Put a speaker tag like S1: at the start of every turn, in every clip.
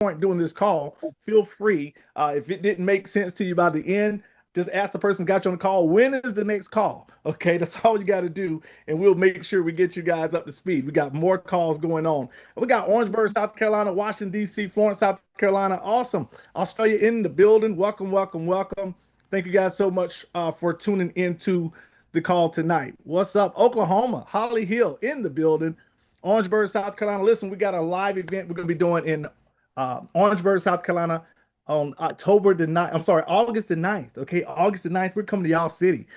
S1: point during this call, feel free. If it didn't make sense to you by the end, just ask the person who got you on the call, when is the next call? Okay, that's all you got to do. And we'll make sure we get you guys up to speed. We got more calls going on. We got Orangeburg, South Carolina, Washington, D.C., Florence, South Carolina. Awesome. Australia in the building. Welcome, welcome, welcome. Thank you guys so much for tuning into the call tonight. What's up? Oklahoma, Holly Hill in the building. Orangeburg, South Carolina. Listen, we got a live event we're going to be doing in Orangeburg, South Carolina on October the 9th. I'm sorry, August the 9th. Okay, August the 9th. We're coming to y'all city.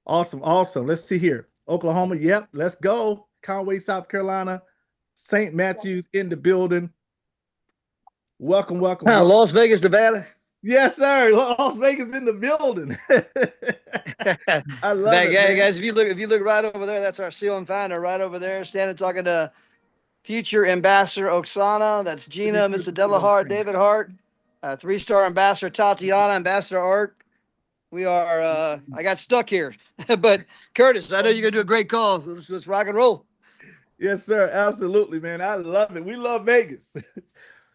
S1: Awesome, awesome. Let's see here. Oklahoma, yep, let's go. Conway, South Carolina. St. Matthews in the building. Welcome, welcome, welcome.
S2: Las Vegas, Nevada.
S1: Yes, sir. Las Vegas in the building. I love it.
S2: Hey, guys, if you look right over there, that's our seal and finder right over there, standing talking to future Ambassador Oksana. That's Gina, Miss Adela Hart, David Hart, 3-star Ambassador Tatiana, Ambassador Art. We are, I got stuck here. But Curtis, I know you're going to do a great call. So let's rock and roll.
S1: Yes, sir. Absolutely, man. I love it. We love Vegas.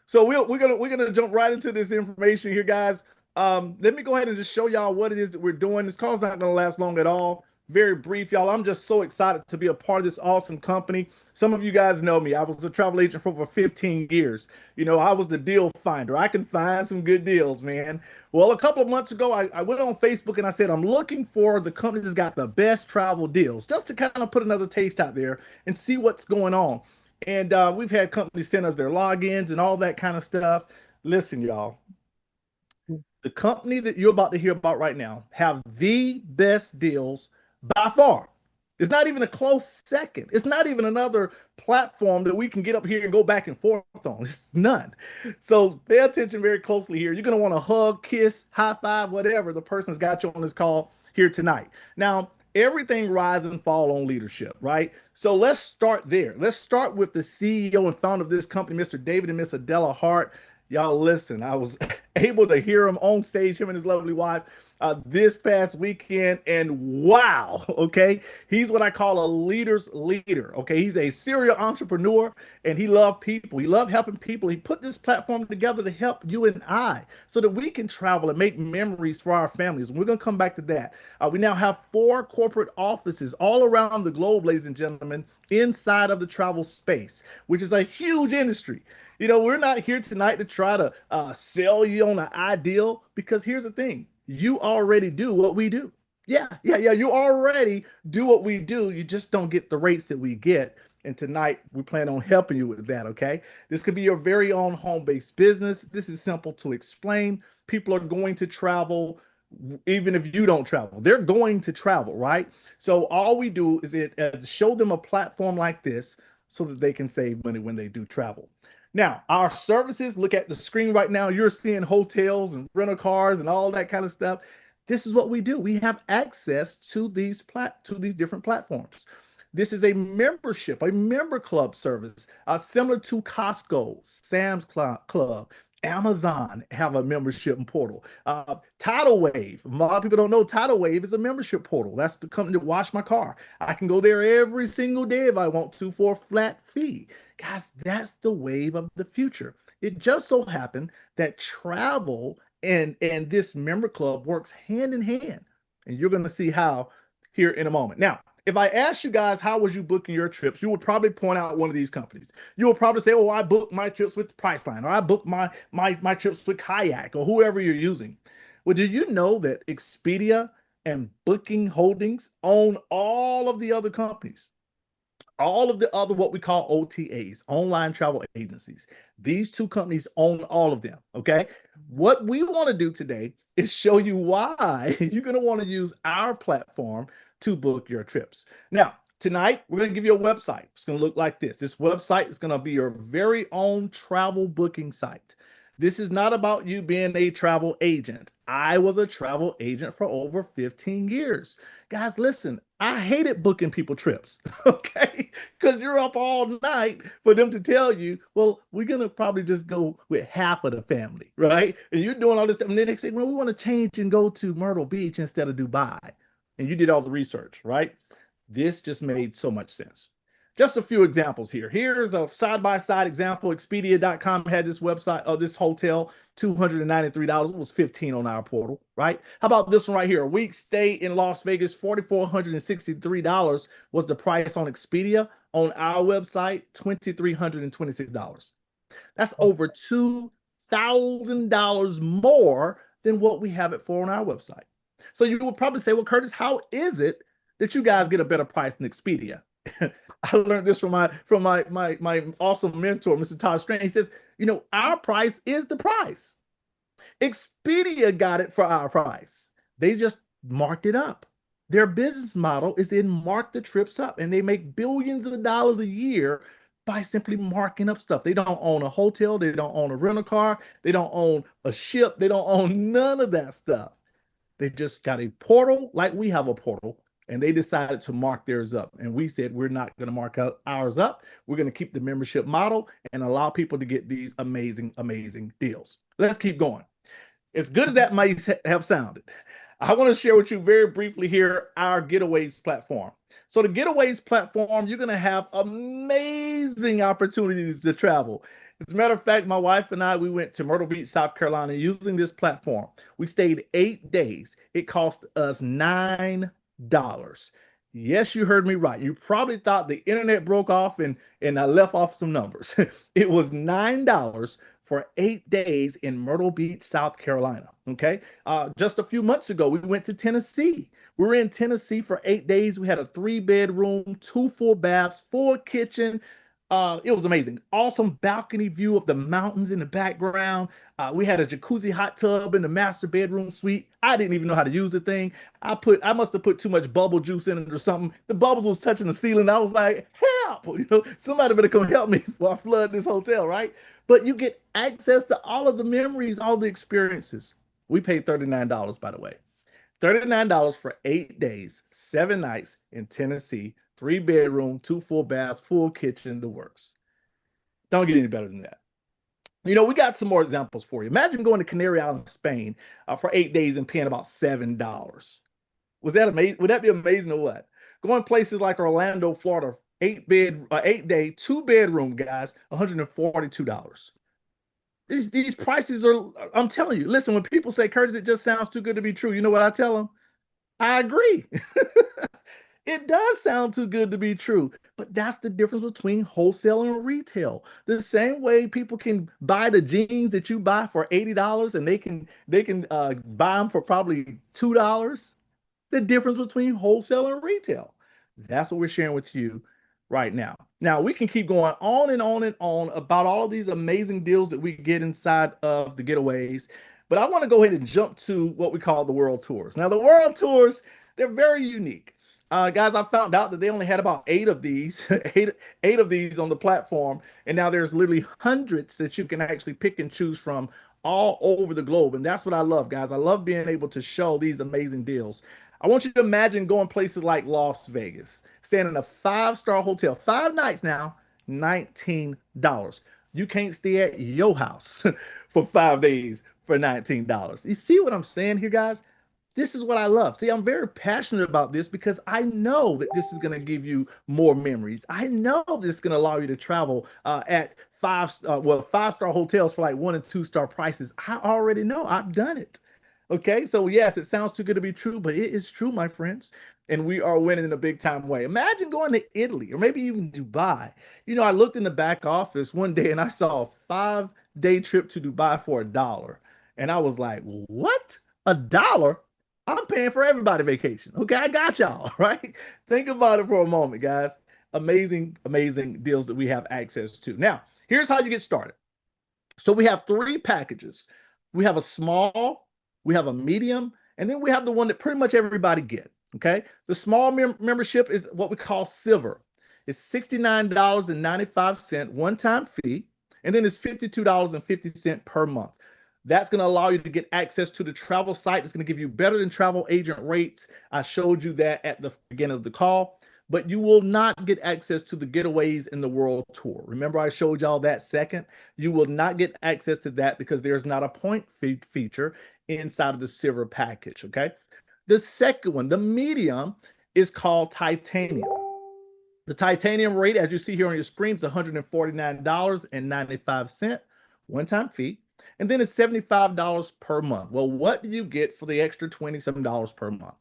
S1: So we're gonna jump right into this information here, guys. Let me go ahead and just show y'all what it is that we're doing. This call's not gonna last long at all. Very brief, y'all. I'm just so excited to be a part of this awesome company. Some of you guys know me. I was a travel agent for over 15 years. You know, I was the deal finder. I can find some good deals, man. Well, a couple of months ago, I went on Facebook and I said, I'm looking for the company that's got the best travel deals, just to kind of put another taste out there and see what's going on. And we've had companies send us their logins and all that kind of stuff. Listen, y'all, the company that you're about to hear about right now have the best deals by far. It's not even a close second. It's not even another platform that we can get up here and go back and forth on. It's none. So pay attention very closely here. You're going to want to hug, kiss, high five, whatever the person's got you on this call here tonight. Now, everything rise and fall on leadership, right? So let's start there. Let's start with the CEO and founder of this company, Mr. David and Miss Adela Hart. Y'all listen, I was able to hear him on stage, him and his lovely wife, this past weekend, and wow, okay? He's what I call a leader's leader, okay? He's a serial entrepreneur, and he loved people. He loved helping people. He put this platform together to help you and I so that we can travel and make memories for our families. And we're going to come back to that. We now have 4 corporate offices all around the globe, ladies and gentlemen, inside of the travel space, which is a huge industry. You know, we're not here tonight to try to sell you on an ideal, because here's the thing. You already do what we do. Yeah. You already do what we do. You just don't get the rates that we get. And tonight we plan on helping you with that, okay? This could be your very own home-based business. This is simple to explain. People are going to travel even if you don't travel. They're going to travel, right? So all we do is show them a platform like this so that they can save money when they do travel. Now, our services, look at the screen right now. You're seeing hotels and rental cars and all that kind of stuff. This is what we do. We have access to these different platforms. This is a membership, a member club service, similar to Costco, Sam's Club, Amazon have a membership portal. Tidal Wave. A lot of people don't know Tidal Wave is a membership portal. That's the company that washed my car. I can go there every single day if I want to for a flat fee. Guys, that's the wave of the future. It just so happened that travel and this member club works hand in hand. And you're going to see how here in a moment. Now, if I asked you guys, how was you booking your trips, you would probably point out one of these companies. You will probably say, oh, I booked my trips with Priceline, or I booked my trips with Kayak, or whoever you're using. Well, do you know that Expedia and Booking Holdings own all of the other companies? All of the other what we call OTAs, online travel agencies. These 2 companies own all of them, okay? What we want to do today is show you why you're going to want to use our platform to book your trips. Now, tonight, we're going to give you a website. It's going to look like this. This website is going to be your very own travel booking site. This is not about you being a travel agent. I was a travel agent for over 15 years. Guys, listen, I hated booking people trips, okay? Because you're up all night for them to tell you, well, we're going to probably just go with half of the family, right? And you're doing all this stuff. And then they say, well, we want to change and go to Myrtle Beach instead of Dubai. And you did all the research, right? This just made so much sense. Just a few examples here. Here's a side-by-side example. Expedia.com had this website, this hotel, $293. It was 15 on our portal, right? How about this one right here? A week stay in Las Vegas, $4,463 was the price on Expedia. On our website, $2,326. That's over $2,000 more than what we have it for on our website. So you will probably say, well, Curtis, how is it that you guys get a better price than Expedia? I learned this from my awesome mentor, Mr. Todd Strand. He says, you know, our price is the price. Expedia got it for our price. They just marked it up. Their business model is in mark the trips up, and they make billions of dollars a year by simply marking up stuff. They don't own a hotel. They don't own a rental car. They don't own a ship. They don't own none of that stuff. They just got a portal like we have a portal, and they decided to mark theirs up. And we said, we're not going to mark ours up. We're going to keep the membership model and allow people to get these amazing, amazing deals. Let's keep going. As good as that might have sounded, I want to share with you very briefly here our Getaways platform. So the Getaways platform, you're going to have amazing opportunities to travel. As a matter of fact, my wife and I, we went to Myrtle Beach, South Carolina using this platform. We stayed 8 days. It cost us $9. Yes, you heard me right. You probably thought the internet broke off and I left off some numbers. It was $9 for 8 days in Myrtle Beach, South Carolina. Okay. Just a few months ago, we went to Tennessee. We were in Tennessee for 8 days. We had a 3-bedroom, 2 full baths, full kitchen. It was amazing. Awesome balcony view of the mountains in the background. We had a jacuzzi hot tub in the master bedroom suite. I didn't even know how to use the thing. I must have put too much bubble juice in it or something. The bubbles was touching the ceiling. I was like, help! You know, somebody better come help me before I flood this hotel, right? But you get access to all of the memories, all the experiences. We paid $39, by the way. $39 for 8 days, 7 nights in Tennessee. 3-bedroom, 2 full baths, full kitchen, the works. Don't get any better than that. You know, we got some more examples for you. Imagine going to Canary Islands, Spain for 8 days and paying about $7. Was that amazing? Would that be amazing or what? Going places like Orlando, Florida, 8-day, 2-bedroom, guys, $142. These prices are, I'm telling you, listen, when people say, Curtis, it just sounds too good to be true, you know what I tell them? I agree. It does sound too good to be true, but that's the difference between wholesale and retail. The same way people can buy the jeans that you buy for $80 and they can buy them for probably $2. The difference between wholesale and retail. That's what we're sharing with you right now. Now we can keep going on and on and on about all of these amazing deals that we get inside of the Getaways, but I want to go ahead and jump to what we call the World Tours. Now the World Tours, they're very unique. Guys, I found out that they only had about 8 of these, eight of these on the platform, and now there's literally hundreds that you can actually pick and choose from all over the globe, and that's what I love, guys. I love being able to show these amazing deals. I want you to imagine going places like Las Vegas, staying in a 5-star hotel, 5 nights now, $19. You can't stay at your house for 5 days for $19. You see what I'm saying here, guys? This is what I love. See, I'm very passionate about this because I know that this is going to give you more memories. I know this is going to allow you to travel at 5-star hotels for like 1 and 2-star prices. I already know. I've done it. Okay, so yes, it sounds too good to be true, but it is true, my friends. And we are winning in a big time way. Imagine going to Italy or maybe even Dubai. You know, I looked in the back office one day and I saw a 5-day trip to Dubai for $1. And I was like, what? $1? I'm paying for everybody vacation. Okay, I got y'all, right? Think about it for a moment, guys. Amazing, amazing deals that we have access to. Now, here's how you get started. So we have 3 packages. We have a small, we have a medium, and then we have the one that pretty much everybody get, okay? The small membership is what we call silver. It's $69.95 one-time fee, and then it's $52.50 per month. That's going to allow you to get access to the travel site. It's going to give you better than travel agent rates. I showed you that at the beginning of the call, but you will not get access to the Getaways in the World Tour. Remember, I showed y'all that second. You will not get access to that because there's not a point feature inside of the silver package, okay? The second one, the medium, is called titanium. The titanium rate, as you see here on your screen, is $149.95, one-time fee. And then it's $75 per month. Well, what do you get for the extra $27 per month?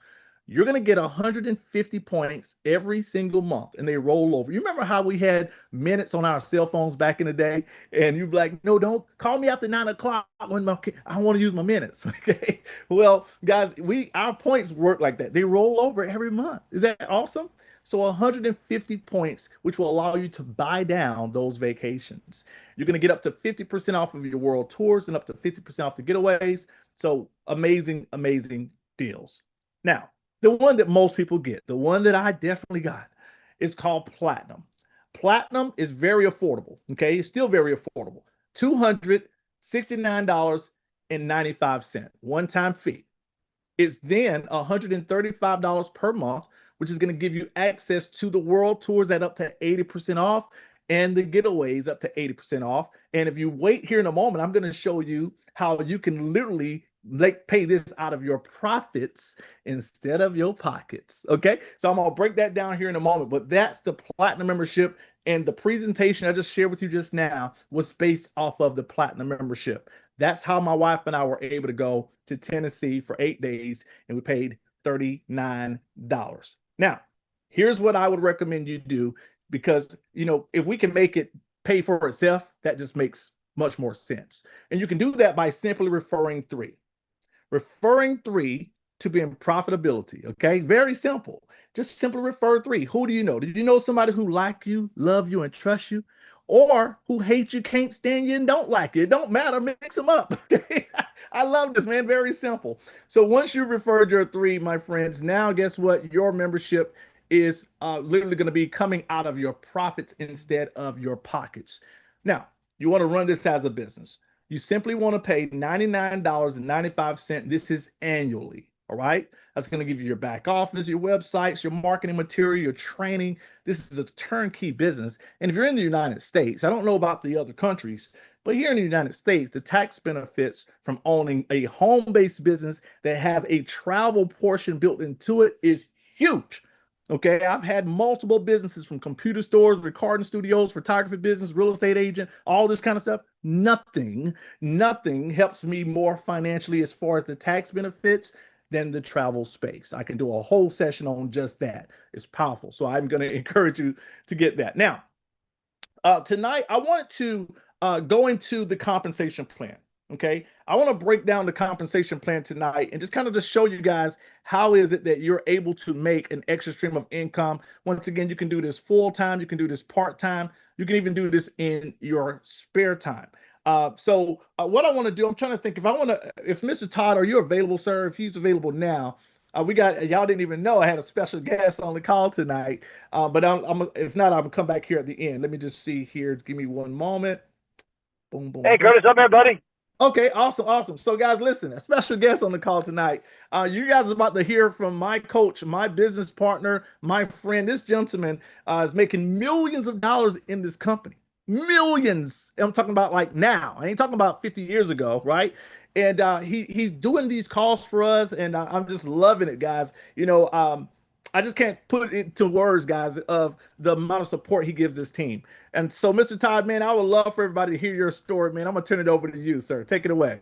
S1: You're going to get 150 points every single month, and they roll over. You remember how we had minutes on our cell phones back in the day? And you'd be like, no, don't call me after 9 o'clock when I want to use my minutes. Okay. Well, guys, our points work like that. They roll over every month. Is that awesome? So 150 points, which will allow you to buy down those vacations. You're going to get up to 50% off of your world tours and up to 50% off the getaways. So amazing, amazing deals. Now, the one that most people get, the one that I definitely got, is called Platinum. Platinum is very affordable. Okay. It's still very affordable. $269.95, one-time fee. It's then $135 per month, which is going to give you access to the world tours at up to 80% off and the getaways up to 80% off. And if you wait here in a moment, I'm going to show you how you can literally pay this out of your profits instead of your pockets. Okay. So I'm going to break that down here in a moment, but that's the Platinum membership. And the presentation I just shared with you just now was based off of the Platinum membership. That's how my wife and I were able to go to Tennessee for 8 days, and we paid $39. Now, here's what I would recommend you do, because, if we can make it pay for itself, that just makes much more sense. And you can do that by simply referring three. Referring three to be in profitability, okay? Very simple. Just simply refer three. Who do you know? Do you know somebody who like you, love you, and trust you? Or who hates you, can't stand you, and don't like you? It don't matter. Mix them up. Okay? I love this, man. Very simple. So once you referred your three, my friends, now guess what? Your membership is literally going to be coming out of your profits instead of your pockets. Now, you want to run this as a business. You simply want to pay $99.95. This is annually. All right. That's going to give you your back office, your websites, your marketing material, your training. This is a turnkey business. And if you're in the United States, I don't know about the other countries, but here in the United States, the tax benefits from owning a home-based business that has a travel portion built into it is huge. Okay, I've had multiple businesses, from computer stores, recording studios, photography business, real estate agent, all this kind of stuff. Nothing helps me more financially as far as the tax benefits than the travel space. I can do a whole session on just that. It's powerful. So I'm going to encourage you to get that. Now, tonight, I wanted to go into the compensation plan. Okay, I want to break down the compensation plan tonight and just show you guys how is it that you're able to make an extra stream of income. Once again, you can do this full time, you can do this part time, you can even do this in your spare time. So what I want to do, I'm trying to think if Mr. Todd, are you available, sir? If he's available now, we got, y'all didn't even know I had a special guest on the call tonight. But if not, I'll come back here at the end. Let me just see here. Give me one moment. Boom, boom.
S2: Hey, Curtis, up there, buddy.
S1: Okay, awesome. So, guys, listen, a special guest on the call tonight. You guys are about to hear from my coach, my business partner, my friend. This gentleman is making millions of dollars in this company. Millions. I'm talking about like now. I ain't talking about 50 years ago, right? And he's doing these calls for us, and I'm just loving it, guys. I just can't put it into words, guys, of the amount of support he gives this team. And so, Mr. Todd, man, I would love for everybody to hear your story, man. I'm going to turn it over to you, sir. Take it away.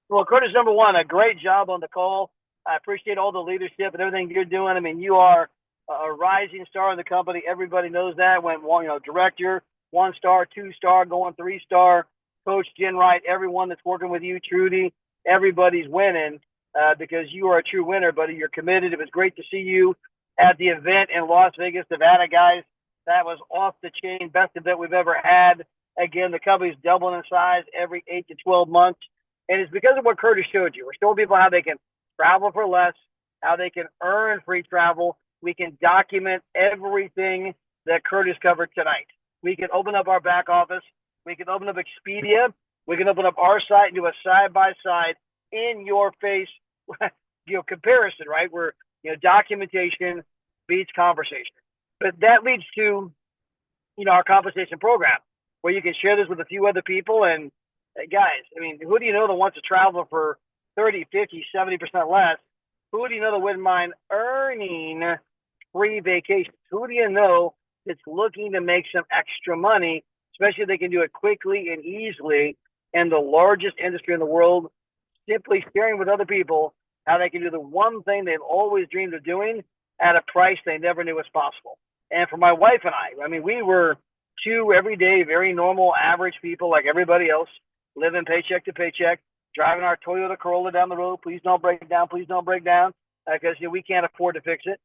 S2: Well, Curtis, number one, a great job on the call. I appreciate all the leadership and everything you're doing. I mean, you are a rising star in the company. Everybody knows that. Went director, 1-star, 2-star, going 3-star. Coach Jen Wright, everyone that's working with you, Trudy, everybody's winning because you are a true winner, buddy. You're committed. It was great to see you at the event in Las Vegas, Nevada, guys. That was off the chain, best event we've ever had. Again, the company's doubling in size every 8 to 12 months. And it's because of what Curtis showed you. We're showing people how they can travel for less, how they can earn free travel. We can document everything that Curtis covered tonight. We can open up our back office. We can open up Expedia. We can open up our site and do a side-by-side, in-your-face comparison, right? Where documentation beats conversation. But that leads to, our compensation program, where you can share this with a few other people. And guys, I mean, who do you know that wants to travel for 30, 50, 70% less? Who do you know that wouldn't mind earning free vacations? Who do you know that's looking to make some extra money, especially if they can do it quickly and easily in the largest industry in the world, simply sharing with other people how they can do the one thing they've always dreamed of doing at a price they never knew was possible. And for my wife and I mean, we were two everyday, very normal, average people like everybody else, living paycheck to paycheck, driving our Toyota Corolla down the road. Please don't break down. Please don't break down, because we can't afford to fix it.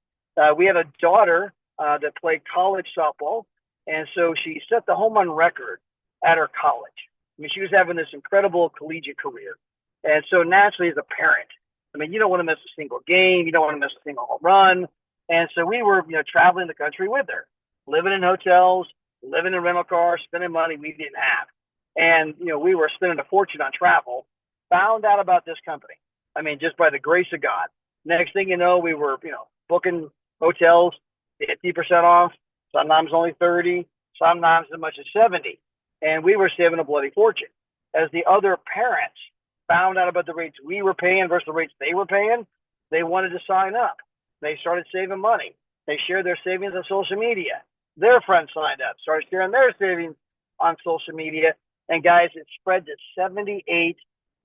S2: We had a daughter that played college softball, and so she set the home run record at her college. I mean, she was having this incredible collegiate career. And so naturally, as a parent, I mean, you don't want to miss a single game. You don't want to miss a single home run. And so we were, traveling the country with her, living in hotels, living in rental cars, spending money we didn't have. And, we were spending a fortune on travel, found out about this company. I mean, just by the grace of God. Next thing you know, we were, booking hotels 50% off, sometimes only 30, sometimes as much as 70. And we were saving a bloody fortune. As the other parents found out about the rates we were paying versus the rates they were paying, they wanted to sign up. They started saving money. They shared their savings on social media. Their friends signed up, started sharing their savings on social media. And guys, it spread to 78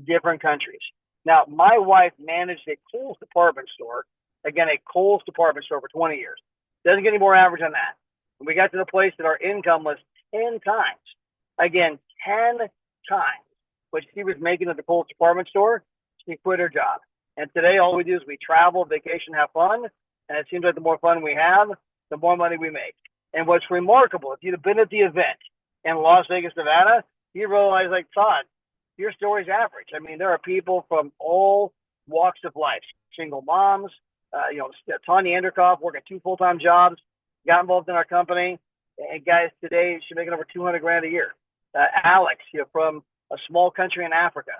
S2: different countries. Now, my wife managed a Kohl's department store, again, a Kohl's department store for 20 years. Doesn't get any more average than that. And we got to the place that our income was 10 times. Again, 10 times what she was making at the Kohl's department store. She quit her job. And today, all we do is we travel, vacation, have fun. And it seems like the more fun we have, the more money we make. And what's remarkable, if you'd have been at the event in Las Vegas, Nevada, you realize, like, Todd, your story's average. I mean, there are people from all walks of life, single moms, Tanya Anderkoff working 2 full-time jobs, got involved in our company. And guys, today she's making over 200 grand a year. Alex, from a small country in Africa,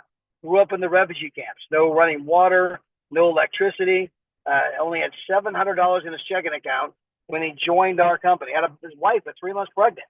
S2: grew up in the refugee camps, no running water, no electricity, only had $700 in his checking account when he joined our company. Had his wife at 3 months pregnant,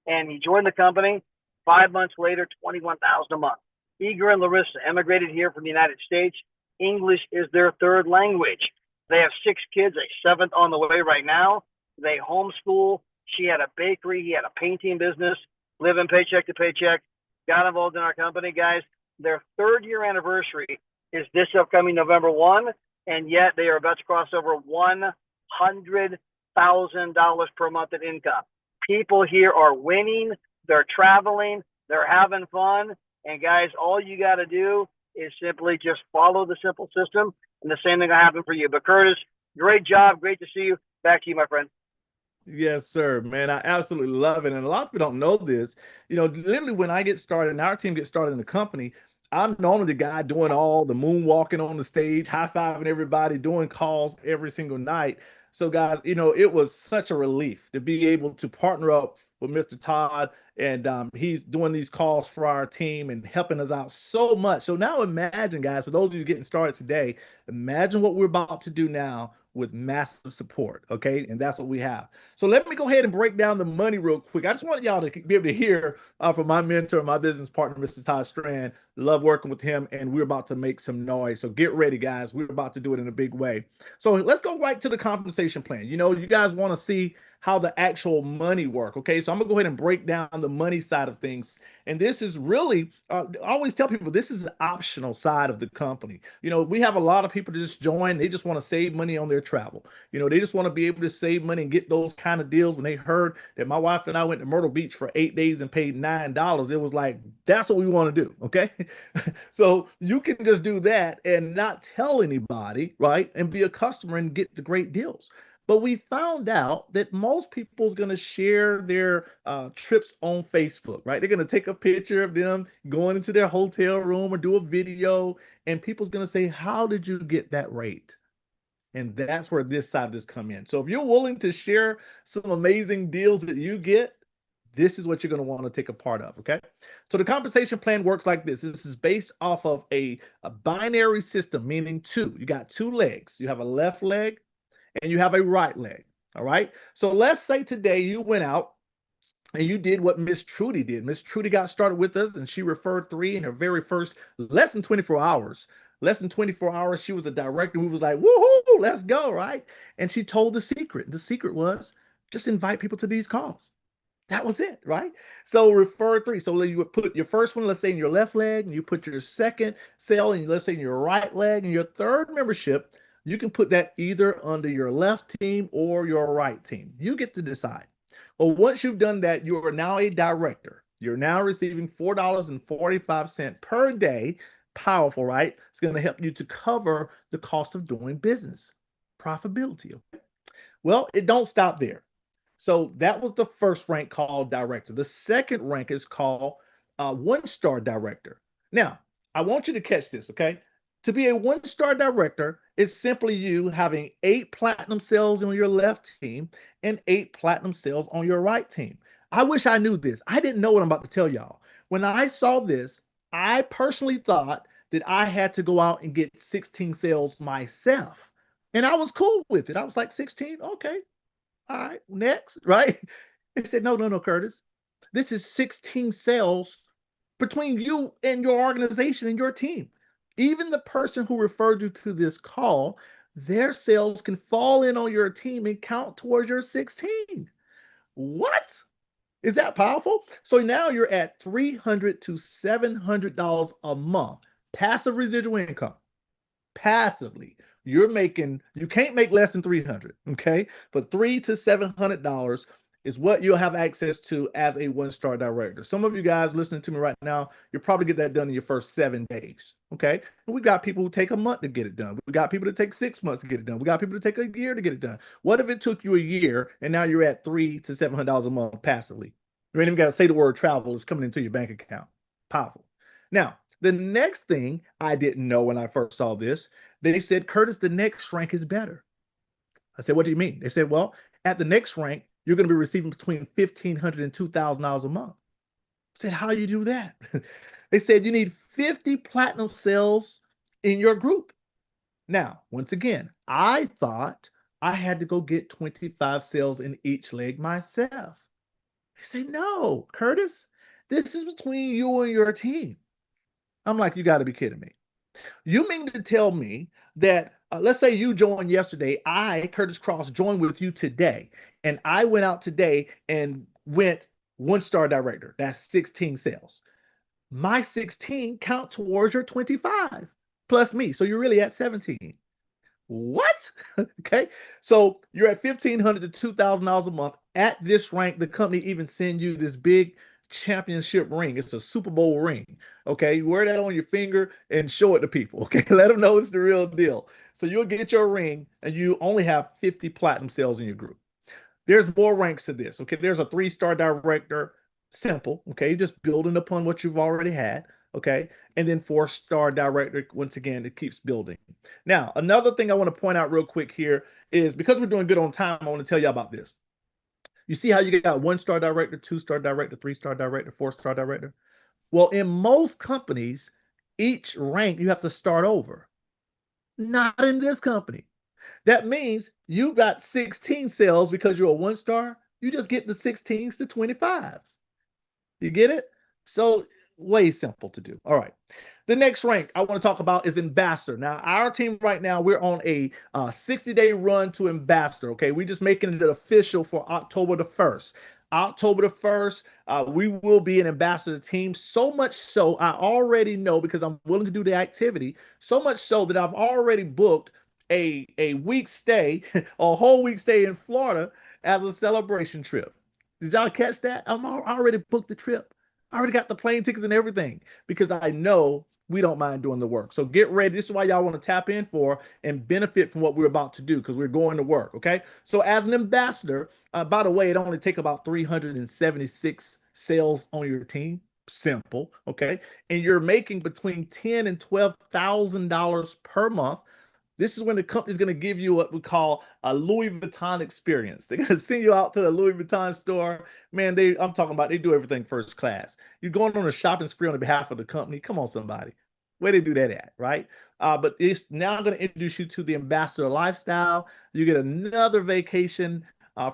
S2: and he joined the company. 5 months later, $21,000 a month. Eager and Larissa emigrated here from the United States. English is their third language. They have 6 kids, a 7th on the way right now. They homeschool. She had a bakery. He had a painting business, living paycheck to paycheck, got involved in our company, guys. Their 3rd year anniversary is this upcoming November 1, and yet they are about to cross over $100,000 per month in income. People here are winning. They're traveling. They're having fun. And guys, all you got to do is simply just follow the simple system, and the same thing will happen for you. But Curtis, great job. Great to see you. Back to you, my friend.
S1: Yes, sir, man. I absolutely love it. And a lot of people don't know this. Literally when I get started and our team gets started in the company, I'm normally the guy doing all the moonwalking on the stage, high-fiving everybody, doing calls every single night. So guys, it was such a relief to be able to partner up with Mr. Todd, and he's doing these calls for our team and helping us out so much. So now imagine, guys, for those of you getting started today, imagine what we're about to do now with massive support, okay? And that's what we have. So let me go ahead and break down the money real quick. I just want y'all to be able to hear from my mentor, my business partner, Mr. Todd Strand. Love working with him, and we're about to make some noise. So get ready, guys. We're about to do it in a big way. So let's go right to the compensation plan. You guys want to see how the actual money work, okay? So I'm gonna go ahead and break down the money side of things. And this is really, I always tell people, this is an optional side of the company. We have a lot of people just join. They just want to save money on their travel. They just want to be able to save money and get those kind of deals. When they heard that my wife and I went to Myrtle Beach for 8 days and paid $9, it was like, that's what we want to do, okay? So you can just do that and not tell anybody, right? And be a customer and get the great deals. But we found out that most people's going to share their trips on Facebook, right? They're going to take a picture of them going into their hotel room or do a video, and people's going to say, how did you get that rate? And that's where this side of this come in. So if you're willing to share some amazing deals that you get, this is what you're going to want to take a part of, okay? So the compensation plan works like this. This is based off of a binary system, meaning 2. You got 2 legs. You have a left leg and you have a right leg, all right? So let's say today you went out and you did what Miss Trudy did. Miss Trudy got started with us, and she referred 3 in her very first less than 24 hours. Less than 24 hours, she was a director who was like, woohoo, let's go, right? And she told the secret. The secret was Just invite people to these calls. That was it, right? So refer three. So you would put your first one, let's say in your left leg, and you put your second sale, and let's say in your right leg, and your third membership, you can put that either under your left team or your right team. You get to decide. Well, once you've done that, you are now a director. You're now receiving $4.45 per day. Powerful, right? It's going to help you to cover the cost of doing business. Profitability. Okay? Well, it don't stop there. So that was the first rank called director. The second rank is called one-star director. Now, I want you to catch this, okay? To be a one-star director is simply you having 8 platinum sales on your left team and 8 platinum sales on your right team. I wish I knew this. I didn't know what I'm about to tell y'all. When I saw this, I personally thought that I had to go out and get 16 sales myself. And I was cool with it. I was like, 16? Okay. All right, next, right? They said, no, Curtis. This is 16 sales between you and your organization and your team. Even the person who referred you to this call, their sales can fall in on your team and count towards your 16. What? Is that powerful? So now you're at $300 to $700 a month, passive residual income. Passively, you can't make less than 300, okay? But $300 to $700 is what you'll have access to as a one-star director. Some of you guys listening to me right now, you'll probably get that done in your first 7 days, okay? And we've got people who take a month to get it done. We got people that take 6 months to get it done. We got people to take a year to get it done. What if it took you a year and now you're at $300 to $700 a month passively? You ain't even got to say the word travel. It's coming into your bank account. Powerful. Now, the next thing I didn't know when I first saw this, they said, Curtis, the next rank is better. I said, what do you mean? They said, well, at the next rank, you're going to be receiving between $1,500 and $2,000 a month. I said, how do you do that? They said, you need 50 platinum sales in your group. Now, once again, I thought I had to go get 25 sales in each leg myself. They say, no, Curtis, this is between you and your team. I'm like, you got to be kidding me. You mean to tell me that, let's say you joined yesterday, I, Curtis Cross, joined with you today, and I went out today and went one-star director. That's 16 sales. My 16 count towards your 25 plus me. So you're really at 17. What? Okay. So you're at $1,500 to $2,000 a month. At this rank, the company even send you this big championship ring. It's a Super Bowl ring. Okay. You wear that on your finger and show it to people. Okay. Let them know it's the real deal. So you'll get your ring and you only have 50 platinum sales in your group. There's more ranks to this. Okay. There's a 3-star director. Simple. Okay. Just building upon what you've already had. Okay. And then 4-star director, once again, it keeps building. Now, another thing I want to point out real quick here is because we're doing good on time, I want to tell you about this. You see how you got 1-star director, 2-star director, 3-star director, 4-star director? Well, in most companies, each rank you have to start over. Not in this company. That means you got 16 sales because you're a 1-star. You just get the 16s to 25s. You get it? So way simple to do. All right. The next rank I want to talk about is ambassador. Now, our team right now, we're on a 60-day run to ambassador. Okay. We're just making it official for October the 1st. October the 1st, we will be an ambassador team. So much so, I already know because I'm willing to do the activity, so much so that I've already booked a week stay, a whole week stay in Florida as a celebration trip. Did y'all catch that? I already booked the trip. I already got the plane tickets and everything because I know we don't mind doing the work. So get ready. This is why y'all want to tap in for and benefit from what we're about to do because we're going to work, okay? So as an ambassador, by the way, it only takes about 376 sales on your team. Simple, okay? And you're making between $10,000 and $12,000 per month. This is when the company's going to give you what we call a Louis Vuitton experience. They're going to send you out to the Louis Vuitton store. Man, I'm talking about they do everything first class. You're going on a shopping spree on behalf of the company. Come on, somebody. Where they do that at, right? But it's now going to introduce you to the ambassador lifestyle. You get another vacation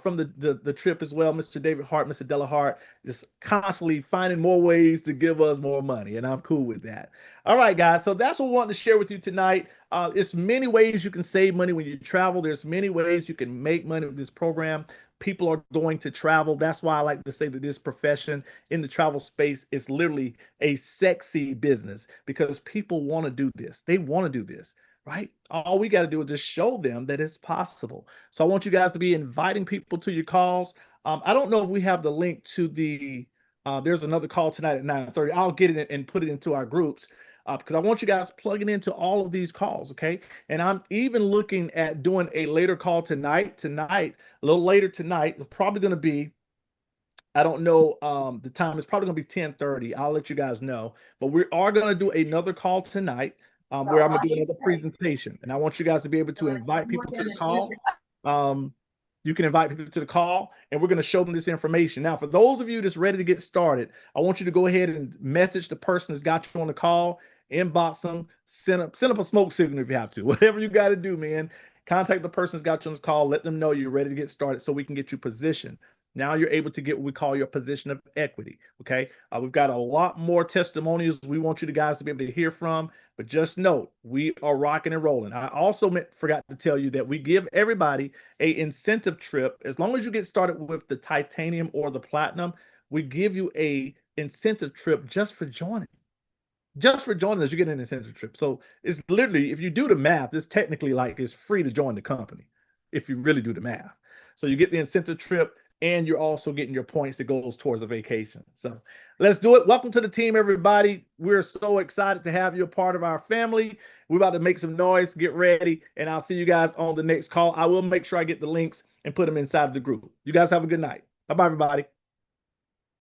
S1: from the trip as well. Mr. David Hart, Mr. Della Hart, just constantly finding more ways to give us more money, and I'm cool with that. All right, guys, so that's what I wanted to share with you tonight. It's many ways you can save money when you travel. There's many ways you can make money with this program. People are going to travel. That's why I like to say that this profession in the travel space is literally a sexy business, because people want to do this. They want to do this, right? All we got to do is just show them that it's possible. So I want you guys to be inviting people to your calls. I don't know if we have the link to the, there's another call tonight at 9:30. I'll get it and put it into our groups, because I want you guys plugging into all of these calls, okay? And I'm even looking at doing a later call tonight, a little later tonight. It's probably going to be, I don't know the time. It's probably going to be 10:30. I'll let you guys know. But we are going to do another call tonight, where I'm going to do another presentation. And I want you guys to be able to invite people to the call. You can invite people to the call, and we're going to show them this information. Now, for those of you that's ready to get started, I want you to go ahead and message the person that's got you on the call, inbox them, send up a smoke signal if you have to. Whatever you got to do, man. Contact the person that's got you on the call. Let them know you're ready to get started so we can get you positioned. Now you're able to get what we call your position of equity, okay? We've got a lot more testimonials we want you guys to be able to hear from, but just note, we are rocking and rolling. I also forgot to tell you that we give everybody a incentive trip. As long as you get started with the titanium or the platinum, we give you a incentive trip just for joining. Just for joining us, you get an incentive trip. So it's literally, if you do the math, it's technically like it's free to join the company if you really do the math. So you get the incentive trip, and you're also getting your points that goes towards a vacation. So let's do it. Welcome to the team, everybody. We're so excited to have you a part of our family. We're about to make some noise, get ready, and I'll see you guys on the next call. I will make sure I get the links and put them inside of the group. You guys have a good night. Bye-bye, everybody.